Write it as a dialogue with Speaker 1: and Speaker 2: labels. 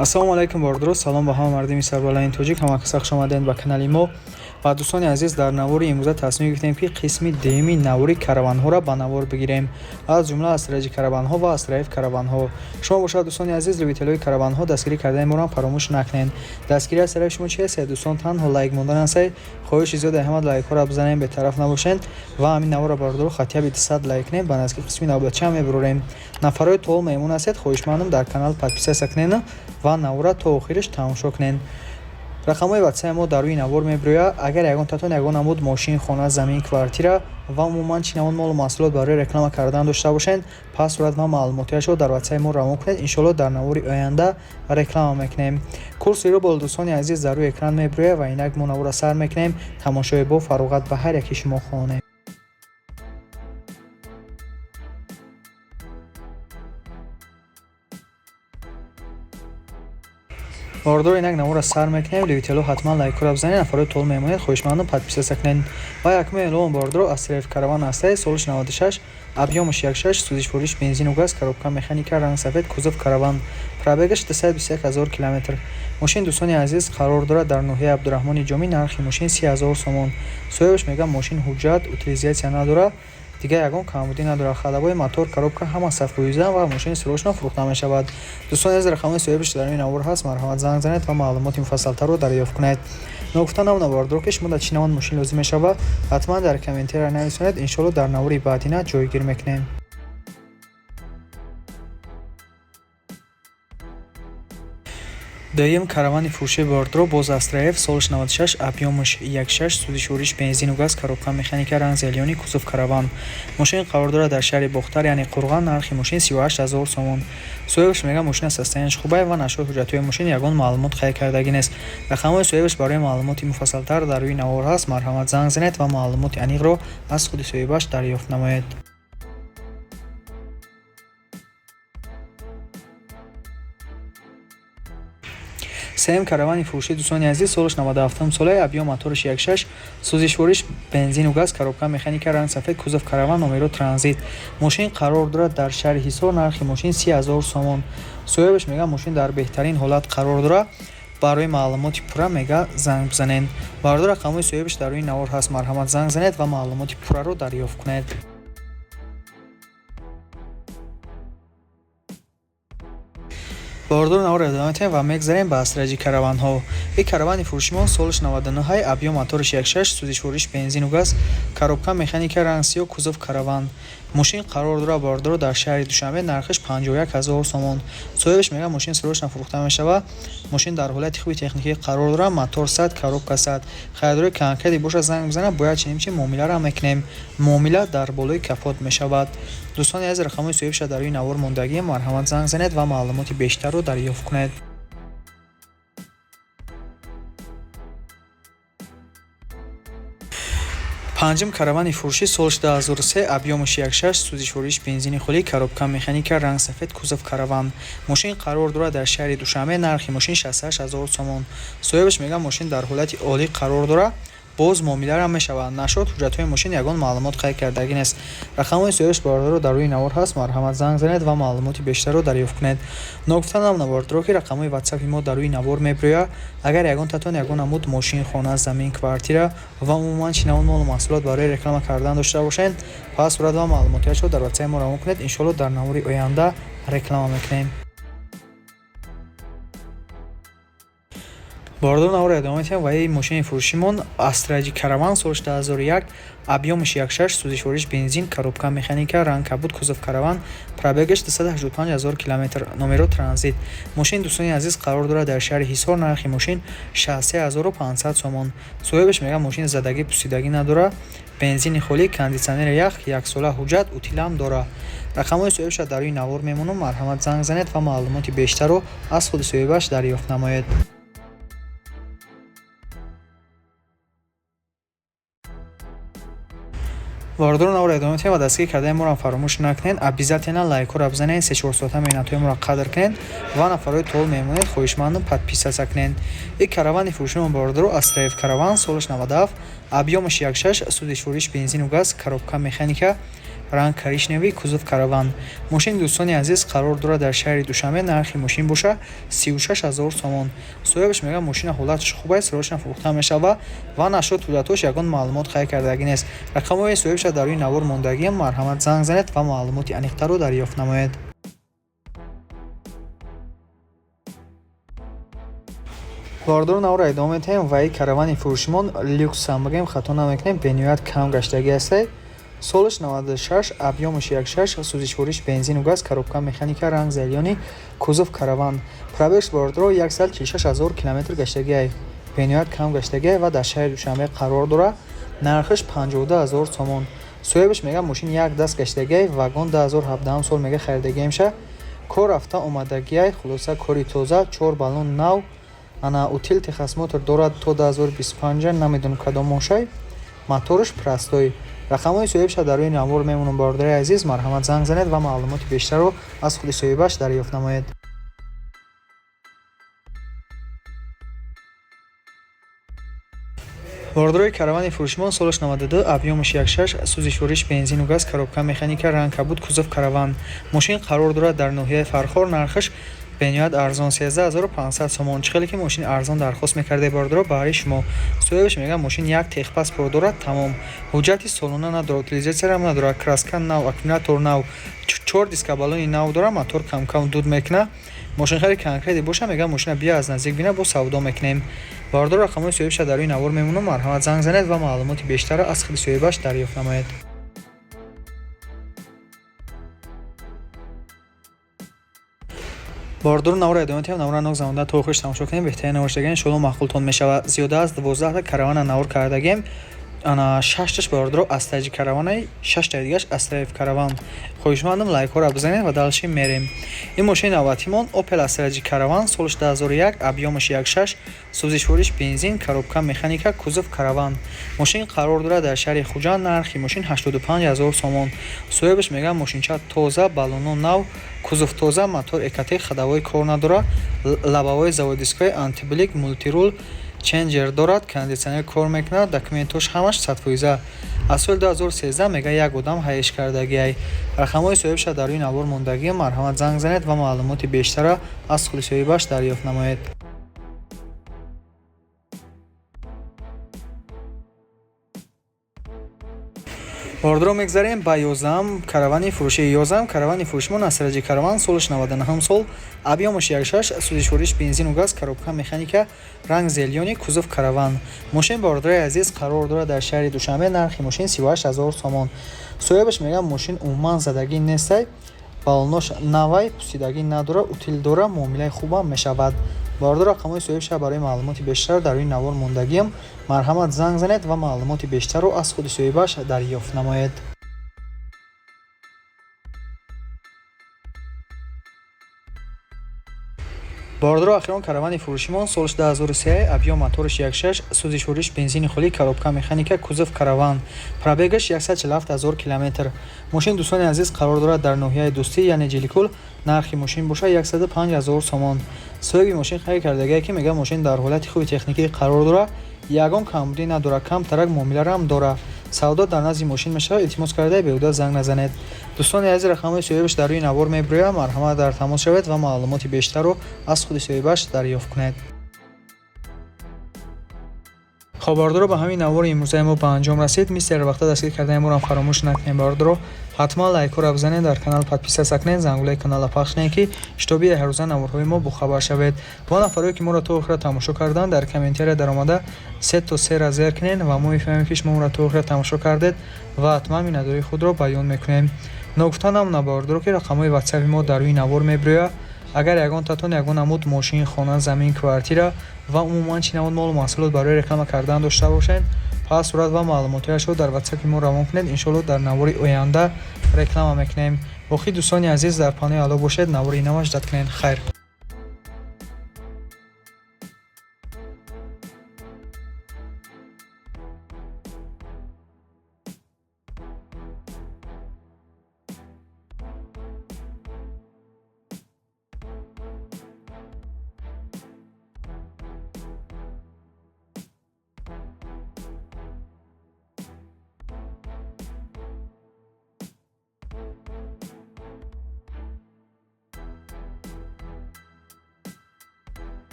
Speaker 1: ассалому алайкум бордро салом ба ҳама мардими сарбаланди тоҷик ҳамаҳақиса хуш омадед ба канали мо ва дӯстони азиз дар навори имрӯза тасмим гирифтем ки қисми деюми навори караванҳоро ба навор бигирем аз ҷумла асраҷи караванҳо ва асраиф караванҳо. шумо бошад дӯстони азиз любителои караванҳо дастгирӣ кардаи моро фаромӯш накунед. дастгирии асраи шумо чи аст дӯстон? танҳо лайк мондан аст. хоҳиши зиёд ҳама лайкҳоро бизанем бетараф набошед ва ҳамин навора бордро хатиби 200 лайк не ба назди қисми навбатча мебурем. нафарои тол меҳмон ҳастед хоҳишмандам дар канал подписатсия кунед ва навора то охириш тамошо кунед. рақамҳои ватсаи мо дар рӯи навор мебирояд. агар ягон татон ягон намуд мошин, хона, замин, квартира ва умуман чи навон молу маҳсулот барои реклама кардан дошта бошед, пас сурат ва маълумотиашро дар ватсаи мо равон кунед. иншоалло дар навори оянда реклама мекунем. курсиро бол дӯстони азиз дар рӯи экран мебирояд ва инак мо навора сар мекунем. тамошои бо фароғат ба ҳар яки шумо хоҳонем. бордро инак навора сар мекунем. любитело ҳатман лайкҳоро бизанед. нафарои тол мемонед хоҳишмандам подписатсия кунед. ва якуми эълон бордро асраиф караван аст. солиш 96, объёмаш 1.6, сӯзишвориш бензину газ, коробка механика, ранг сафед, кузов караван, пробегаш 221 000 км. мошин дӯстони азиз қарор дорад дар ноҳияи абдураҳмони ҷомӣ. нархи мошин 30 000 сомон. соҳибаш мегӯяд мошин ҳуҷҷат утилизатсия надорад, дигар ягон камбудӣ надорад. хадавои мотор, коробка ҳама сафҳоиза ва мошини срочно фурӯхта мешавад. дӯстони азиз рақамҳои соҳибаш дар ин навор ҳаст. марҳамат занг занед ва маълумоти муфассалтарро дарёфт кунед. ногуфта намона бордро ки шумо дар чӣ навон мошин лозим мешавад ҳатман дар комментария нависонед. иншоалло дар навори баъдина ҷойгир мекунем. доим каравани фурӯши бордро боз асраиф солиш 96, объёмаш 1.6, сӯзишвориш бензину газ, коробка механика, ранг зелёни, кузов караван. мошин қарор дорад дар шаҳри бохтар яъне қурған. нархи мошин 38 000 сомон. соҳибаш мегӯяд мошина состоянияш хуб ва нашод ҳуҷҷатҳои мошин ягон маълумот қайд кардагӣ нест. рақамҳои соҳибаш барои маълумоти муфассалтар дар рӯи навор ҳаст. марҳамат занг занед ва маълумоти аниқро аз худи соҳибаш дарёфт намоед. сеюм каравани фурӯши дӯстони азиз солиш 97 сола, объём моториш 1.6, сӯзишвориш бензину газ, коробка механика, ранг сафед, кузов караван, номеро транзит. мошин қарор дорад дар шаҳри ҳисор. нархи мошин 30 000 сомон. соҳибаш мегӯяд мошин дар беҳтарин ҳолат қарор дорад. барои маълумоти пурра мегӯяд занг бизанед. бардо рақамҳои соҳибаш дар рӯи навор ҳаст. марҳамат занг занед ва маълумоти пурраро дарёфт кунед. бордор навора идома медиҳем ва мегзарем ба асраҷи караванҳо. ин каравани фурӯшимон солиш 99, объём моториш 1.6, сӯзишвориш бензину газ, коробка механика, ранг сиёҳ, кузов караван. мошин қарор дорад бордро дар шаҳри душанбе. нархиш 51 000 сомон. соҳибаш мегӯяд мошин срочно фурӯхта мешавад. мошин дар ҳолати хуби техникӣ қарор дорад. мотор 100, коробка 100. харидори камкади бошад занг бизанад. бояд чунин чи муомиларо мекунем. муомила дар болои кафот мешавад. дӯстони аз рақамҳои соҳибаша дар рӯи навор мондагӣ. марҳамат занг занед ва маълумоти бештарро дарёфт кунед. панҷум каравани фурӯшӣ солиш 2003, объёмаш 1.6, сӯзишвориш бензини холӣ, коробка механика, ранг сафед, кузов караван. мошин қарор дорад дар шаҳри душанбе. нархи мошин 68 000 сомон. соҳибаш мегӯяд мошин дар ҳолати олӣ қарор дорад. боз муомиларо мешавад. нашод ҳуҷҷатҳои мошин ягон маълумот қайд кардагӣ нест. рақамҳои соҳибаш бордро дар рӯи навор ҳаст. марҳамат занг занед ва маълумоти бештарро дарёфт кунед. ногуфта намона бордро ки рақамҳои ватсапи мо дар рӯи навор мебирояд. агар ягон татон ягон намуд мошин, хона, замин, квартира ва умуман чи навон молу маҳсулот барои реклама кардан дошта бошед, пас сурат ва маълумотиашро дар ватсаи мо равон кунед. иншоалло дар навори оянда реклама мекунем. бордор навора идома медиҳем ва ин мошини фурӯшимон асраҷи караван солиш 2001, объёмаш 1.6, сӯзишвориш бензин, коробка механика, ранг кабуд, кузов караван, пробегаш 285 000 км, номеро транзит. мошин дӯстони азиз қарор дорад дар шаҳри ҳисор. нархи мошин 63 500 сомон. соҳибаш мегӯяд мошин задагӣ пусидагӣ надорад. бензини холӣ, кондитсионери ях, 1 сола ҳуҷҷат, утилам дорад. рақамҳои соҳибаша дар рӯи навор мемонам. марҳамат занг занед ва маълумоти бештарро аз худи соҳибаш дарёфт намоед. бордор навора идома медиҳем ва дастгирӣ кардаи моро фаромӯш накунед. обязательно лайкҳоро бизанед. 3-4 соата минутҳои моро қадр кунед ва нафарои тол мемонед хоҳишмандам подписатсия кунед. ин каравани фурӯшимон бордро асраиф караван солиш 97, объёмаш 1.6, сӯзишвориш бензину газ, коробка механика, ранг коричневый, кузов караван. Мошин дӯстони азиз қарор дорад дар шаҳри Душанбе. Нархи мошин боша 36000 сомон. Соҳибаш мегӯяд мошина ҳолаташ хуб аст, сирочна фурӯхта мешава ва нашод пӯлатош ягон маълумот хай кардагӣ нест. Рақамҳои соҳибаша дар рӯи навор мондагиам. Марҳамат занг занед ва маълумоти аниқтарро дарёфт намоед. вардор навро идома медиҳем. Ваи каравани фурӯшимон люксам бигем хато намекунем. Бениҳоят кам гаштагӣ аст. Солиш 96, объемаш 1.6, сӯзишвориш бензину газ, коробка механика, ранг зелёни, кузов караван. Пробег вардро 146000 км гаштагӣ. Бениҳоят кам гаштагӣ ва дар шаҳри Душанбе қарор дорад. Нархиш 52000 сомон. Соҳибаш мегӯяд мошин як даст гаштагӣ, вагон 2017 сол мегӯяд харидагиамша. Кор рафта омадагӣ, хулоса кори тоза, 4 баллон нав. Ана утил Техас Мотор дорад то 2025, намедонам кадом мошай. Моториш простой. Рақамҳои соҳибаша дар рӯи навор мемонанд. Бардораи азиз, марҳамат занг занед ва маълумоти бештарро аз худи соҳибаш дарёфт намоед. вардорои каравани фурӯшимон солиш 92, объемаш 1.6, сӯзишвориш бензину газ, коробка механика, ранг кабуд, кузов караван. Мошин қарор дорад дар ноҳияи Фархор. Нархиш бениҳоят арзон 13500 сомон. Чӣ хеле ки мошини арзон дархост мекардаи бардоро баҳри шумо. Соҳибаш мегӯяд мошин як техпаспорт дорад, тамом. ҳуҷҷати солона надорад, утилизатсияам надорад, краска нав, аккумулятор нав, 4 дискабалони нав дорад, мотор кам дуд мекунад. Мошин хеле конкретӣ боша, мегӯяд мошина бия аз наздик бина, бо савдо мекунем. Бардор рақамҳои соҳибаша дар рӯи навор мемонанд. Марҳамат занг занед ва маълумоти бештарро аз худи соҳибаш дарёфт намоед. бардор навро идома медиҳем. Навора нок замонда то охириш тамошо кунем. беҳтарин навоштагием иншоалло мақбултон мешавад. Зиёда аз 12 каравана навор кардагем. ана 6таш бардоро астраҷи караванай, 6та дигаш астраев караван. хоҳишмандам лайкҳоро бизанед ва далши мерем. ин мошини навбатимон Opel астраҷи караван, солиш 2001, объемаш 1.6, сӯзишвориш бензин, коробка механика, кузов караван. мошин қарор дорад дар шаҳри Хуҷанд. нархи мошин 85000 сомон. соҳибаш мегӯяд мошинча тоза, баллонон нав, кузов тоза, мотор экатек, хадавои кор надорад, лабавои заводискаи антиблик, мултирул ченҷер дорад, кондитсионер кор мекунад, документош ҳамаш 100%. аз соли 2013 мега як одам ҳаиш кардагиай. рақамҳои соҳибаша дар рӯи навор мондагӣ. марҳамат занг занед ва маълумоти бештара аз худи соҳибаш дарёфт намоед. вардро мегзарем ба 11 каравани фурӯши. 11 каравани фурӯшимон астраҷи караван, солиш 99 сол, объемаш 1.6, сӯзишвориш бензину газ, коробка механика, ранг зелёни, кузов караван. мошин бардораи азиз қарор дорад дар шаҳри Душанбе. нархи мошин 38000 сомон. соҳибаш мегӯяд мошин умуман задагӣ нестай, баллонош навай, пусидагӣ надорад, утил дора, муомилаи хубам мешавад. бардор рақамҳои соҳибаша барои маълумоти бештар дар рӯи навор мондагиам. марҳамат занг занед ва маълумоти бештарро аз худи соҳибаш дарёфт намоед. бардор ахирон каравани фурӯшимон, солиш 2003, объем моториш 1.6, сӯзишвориш бензини холӣ, коробка механика, кузов караван. пробегаш 147000 км. мошин дӯстони азиз қарор дорад дар ноҳияи Дӯстӣ, яъне Ҷиликул. нархи мошин боша 105000 сомон. соҳиби мошин хай кардагие ки мегӯяд мошин дар ҳолати хуби техникӣ қарор дорад, ягон камбудӣ надорад, камтарак муомилаам дорад. савдо дар назди мошин мешавад. илтимос карда беҳуда занг назанед. дӯстони азиз, рақамҳои соҳибаш дар рӯи навор мебирояд. марҳамат дар тамос шавед ва маълумоти бештарро аз худи соҳибаш дарёфт кунед. хоб бардоро ба ҳамин навори имрӯзаи мо ба анҷом расид. мисли вақта дастгирӣ кардаи моро фаромӯш накунед. бардоро ҳатман лайкҳоро бизанед, дар канал подписа кунед, зангулаи каналро пахш кунед ки шитобии ҳаррӯза наворҳои мо бохабар шавед. ва нафароне ки моро то охира тамошо карданд, дар комментария даромада 3 ра зер кунед ва мо мефаҳмем ки шумо моро то охира тамошо кардед ва ҳатман миннатдории худро баён мекунем. ногуфтанам набардоро ки рақамҳои ватсапи мо дар рӯи навор мебирояд. агар ягон татон ягон намуд мошин, хона, замин, квартира ва умуман чӣ намуд молу маҳсулот барои реклама кардан дошта бошед, пас сурат ва маълумотиашро дар ватсапи мо равон кунед. иншоалло дар навори оянда реклама мекунем. боқи дӯстони азиз дар паноҳи Алло бошед. навори инаваш дад кунед. хайр.